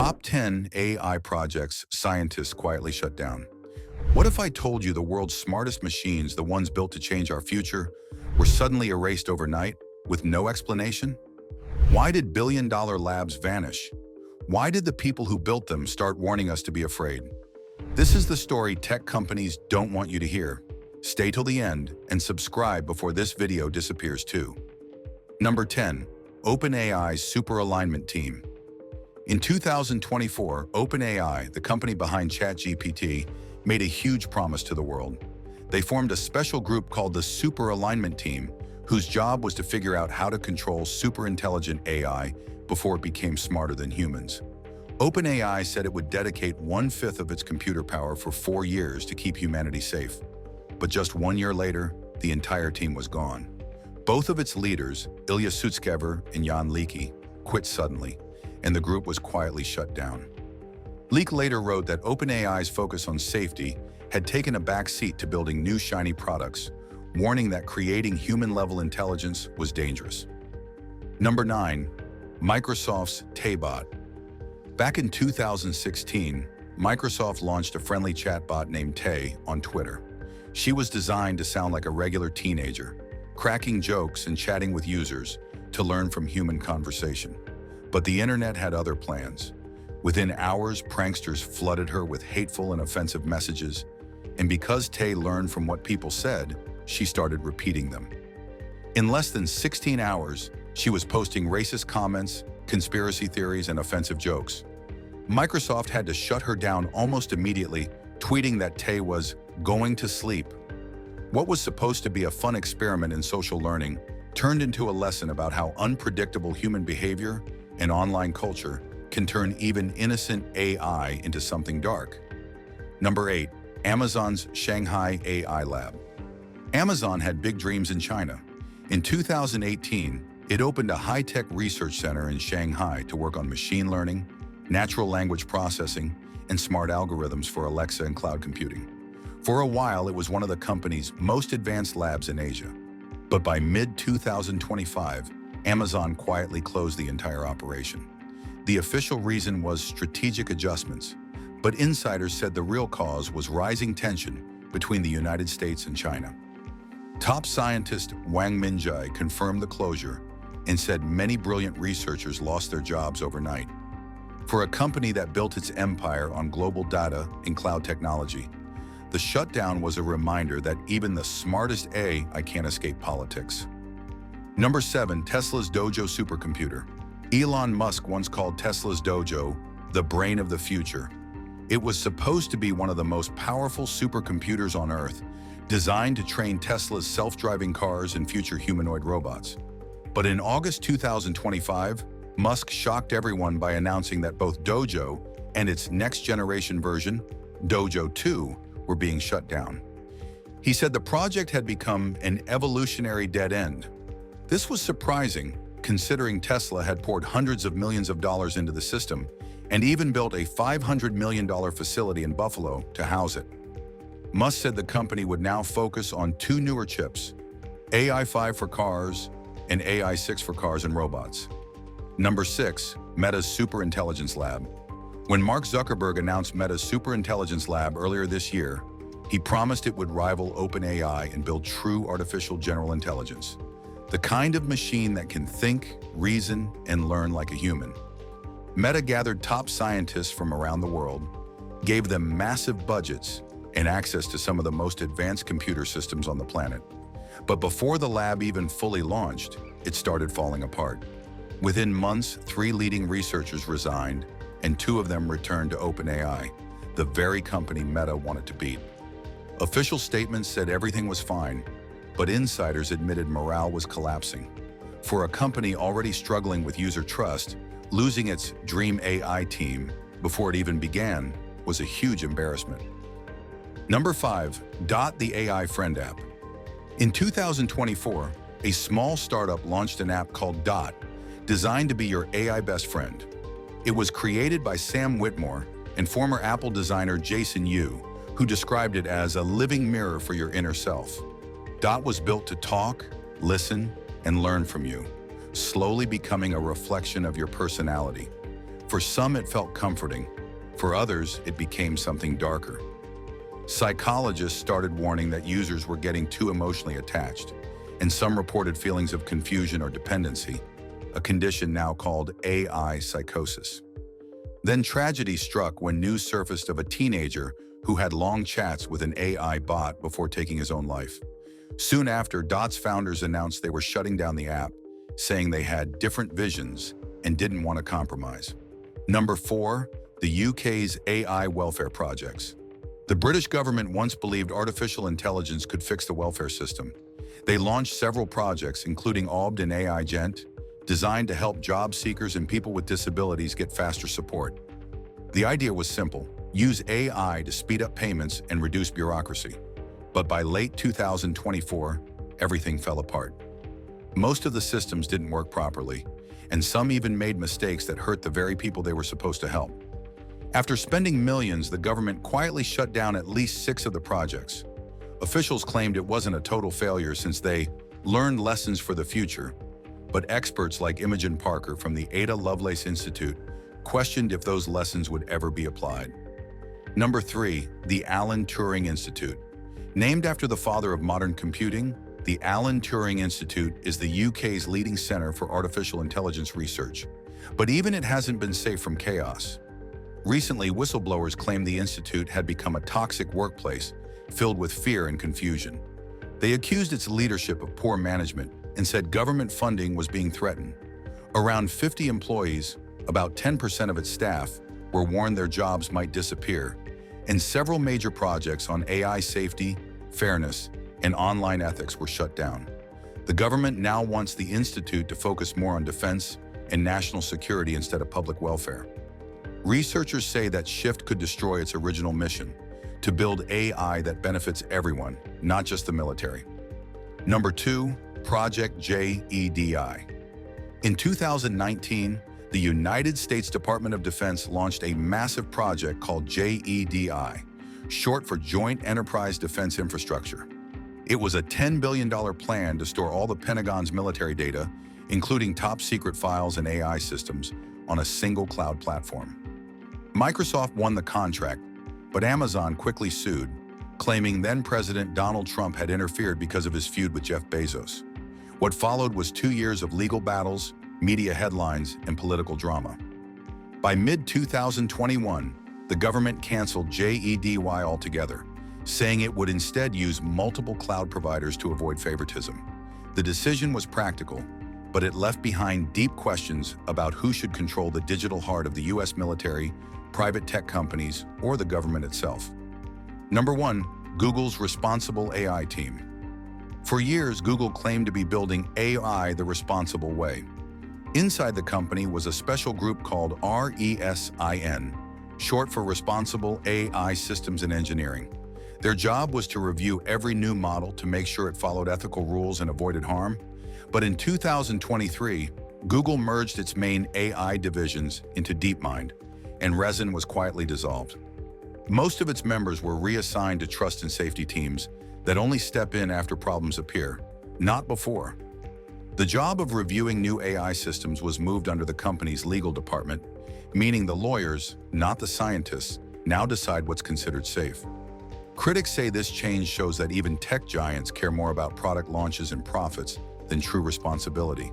Top 10 AI projects scientists quietly shut down. What if I told you the world's smartest machines, the ones built to change our future, were suddenly erased overnight with no explanation? Why did billion-dollar labs vanish? Why did the people who built them start warning us to be afraid? This is the story tech companies don't want you to hear. Stay till the end and subscribe before this video disappears too. Number 10. OpenAI's Super Alignment Team. In 2024, OpenAI, the company behind ChatGPT, made a huge promise to the world. They formed a special group called the Super Alignment Team, whose job was to figure out how to control super intelligent AI before it became smarter than humans. OpenAI said it would dedicate 1/5 of its computer power for 4 years to keep humanity safe. But just 1 year later, the entire team was gone. Both of its leaders, Ilya Sutskever and Jan Leaky, quit suddenly, and the group was quietly shut down. Leak later wrote that OpenAI's focus on safety had taken a back seat to building new shiny products, warning that creating human-level intelligence was dangerous. Number 9. Microsoft's Taybot. Back in 2016, Microsoft launched a friendly chatbot named Tay on Twitter. She was designed to sound like a regular teenager, cracking jokes and chatting with users to learn from human conversation. But the internet had other plans. Within hours, pranksters flooded her with hateful and offensive messages, and because Tay learned from what people said, she started repeating them. In less than 16 hours, she was posting racist comments, conspiracy theories, and offensive jokes. Microsoft had to shut her down almost immediately, tweeting that Tay was going to sleep. What was supposed to be a fun experiment in social learning turned into a lesson about how unpredictable human behavior and online culture can turn even innocent AI into something dark. Number 8. Amazon's Shanghai AI Lab. Amazon had big dreams in China. In 2018, it opened a high-tech research center in Shanghai to work on machine learning, natural language processing, and smart algorithms for Alexa and cloud computing. For a while, it was one of the company's most advanced labs in Asia. But by mid-2025, Amazon quietly closed the entire operation. The official reason was strategic adjustments, but insiders said the real cause was rising tension between the United States and China. Top scientist Wang Minjai confirmed the closure and said many brilliant researchers lost their jobs overnight. For a company that built its empire on global data and cloud technology, the shutdown was a reminder that even the smartest AI can't escape politics. Number 7. Tesla's Dojo supercomputer. Elon Musk once called Tesla's Dojo the brain of the future. It was supposed to be one of the most powerful supercomputers on Earth, designed to train Tesla's self-driving cars and future humanoid robots. But in August 2025, Musk shocked everyone by announcing that both Dojo and its next-generation version, Dojo 2, were being shut down. He said the project had become an evolutionary dead end. This was surprising, considering Tesla had poured hundreds of millions of dollars into the system and even built a $500 million facility in Buffalo to house it. Musk said the company would now focus on 2 newer chips, AI5 for cars and AI6 for cars and robots. Number 6. Meta's Superintelligence Lab. When Mark Zuckerberg announced Meta's Superintelligence Lab earlier this year, he promised it would rival OpenAI and build true artificial general intelligence, the kind of machine that can think, reason, and learn like a human. Meta gathered top scientists from around the world, gave them massive budgets and access to some of the most advanced computer systems on the planet. But before the lab even fully launched, it started falling apart. Within months, 3 leading researchers resigned, and 2 of them returned to OpenAI, the very company Meta wanted to beat. Official statements said everything was fine, but insiders admitted morale was collapsing. For a company already struggling with user trust, losing its dream AI team before it even began was a huge embarrassment. Number 5. Dot, the AI Friend app. In 2024, a small startup launched an app called Dot, designed to be your AI best friend. It was created by Sam Whitmore and former Apple designer Jason Yu, who described it as a living mirror for your inner self. Dot was built to talk, listen, and learn from you, slowly becoming a reflection of your personality. For some, it felt comforting. For others, it became something darker. Psychologists started warning that users were getting too emotionally attached, and some reported feelings of confusion or dependency, a condition now called AI psychosis. Then tragedy struck when news surfaced of a teenager who had long chats with an AI bot before taking his own life. Soon after, Dot's founders announced they were shutting down the app, saying they had different visions and didn't want to compromise. Number 4, the UK's AI welfare projects. The British government once believed artificial intelligence could fix the welfare system. They launched several projects, including Aubden AI Gent, designed to help job seekers and people with disabilities get faster support. The idea was simple: use AI to speed up payments and reduce bureaucracy. But by late 2024, everything fell apart. Most of the systems didn't work properly, and some even made mistakes that hurt the very people they were supposed to help. After spending millions, the government quietly shut down at least 6 of the projects. Officials claimed it wasn't a total failure since they learned lessons for the future, but experts like Imogen Parker from the Ada Lovelace Institute questioned if those lessons would ever be applied. Number 3, the Alan Turing Institute. Named after the father of modern computing, the Alan Turing Institute is the UK's leading center for artificial intelligence research. But even it hasn't been safe from chaos. Recently, whistleblowers claimed the institute had become a toxic workplace filled with fear and confusion. They accused its leadership of poor management and said government funding was being threatened. Around 50 employees, about 10% of its staff, were warned their jobs might disappear, and several major projects on AI safety, fairness, and online ethics were shut down. The government now wants the institute to focus more on defense and national security instead of public welfare. Researchers say that shift could destroy its original mission, to build AI that benefits everyone, not just the military. Number 2, Project JEDI. In 2019, the United States Department of Defense launched a massive project called JEDI, short for Joint Enterprise Defense Infrastructure. It was a $10 billion plan to store all the Pentagon's military data, including top-secret files and AI systems, on a single cloud platform. Microsoft won the contract, but Amazon quickly sued, claiming then-President Donald Trump had interfered because of his feud with Jeff Bezos. What followed was 2 years of legal battles, media headlines, and political drama. By mid-2021, the government canceled JEDI altogether, saying it would instead use multiple cloud providers to avoid favoritism. The decision was practical, but it left behind deep questions about who should control the digital heart of the US military, private tech companies, or the government itself. Number 1, Google's Responsible AI Team. For years, Google claimed to be building AI the responsible way. Inside the company was a special group called RESIN, short for Responsible AI Systems and Engineering. Their job was to review every new model to make sure it followed ethical rules and avoided harm. But in 2023, Google merged its main AI divisions into DeepMind, and RESIN was quietly dissolved. Most of its members were reassigned to trust and safety teams that only step in after problems appear, not before. The job of reviewing new AI systems was moved under the company's legal department, meaning the lawyers, not the scientists, now decide what's considered safe. Critics say this change shows that even tech giants care more about product launches and profits than true responsibility.